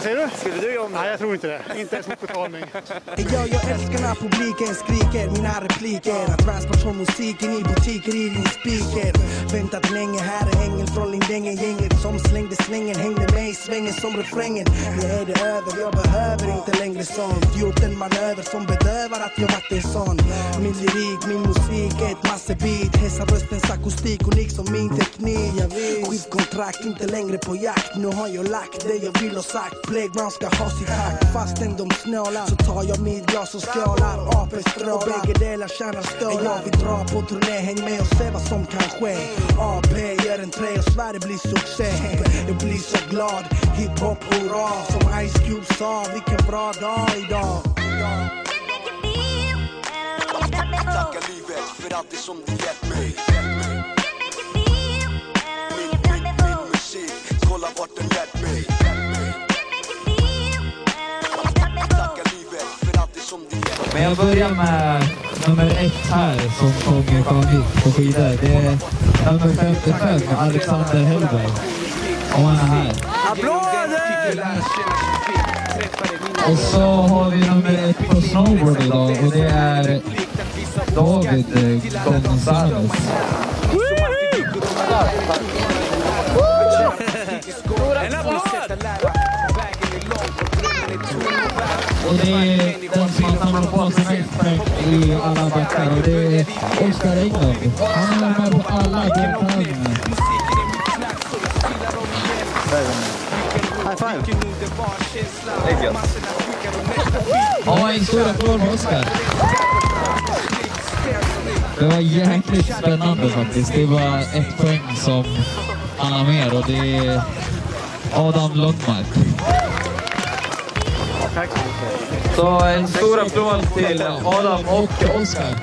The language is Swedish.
Vad säger du? Skulle du göra om det? Nej, jag tror inte det. Inte ens mot betalning. Jag älskar när publiken skriker mina repliker. Transport från musiken i butiker i din speaker. Väntat länge, här är ängel från Lindängen-gänget som slängde slängen, hängde med i svängen som refrängen. Nu är det över, jag behöver inte längre sånt. Gjort en manöver som bedövar att jag varit en sån. Min lyrik, min musik, ett massebeat. Hälsar röstens akustik och liksom min teknik. Skivkontrakt, inte längre på jakt. Nu har jag lagt det jag vill ha sagt. Playground ska ha sitt hack. Fastän de snålar så tar jag mitt glas och skålar. AP strålar, bägge delar tjänar stålar. Jag vill dra på turné, häng med och se vad som kan ske. AP gör en trä och Sverige blir succé. Jag blir så glad, hiphop hurra. Som Ice Cube sa, vilken bra dag idag. Tacka livet för allt det som du gett mig. Min musik, kolla vart den lett mig. Tacka livet för allt det som du gett mig. Men jag börjar med nummer 1 här som sjunger Sjöngik på skidor. Det är nummer 55, Alexander Hellberg. Och han är här. Applåder! Och så har vi nummer 1 på snowboard idag och det är David Gonzales. En applåd! Och det är den som samlar på sig mest poäng i alla backar och det är Oskar Englund. Han är med på alla deltävlingar. High five. Ja, en stor applåd för Oskar. Det var jäkligt spännande faktiskt. Det var 1 poäng som han har med och det är Adam Lundmark. Tack så mycket. Så en stor applåd till Adam och Oskar.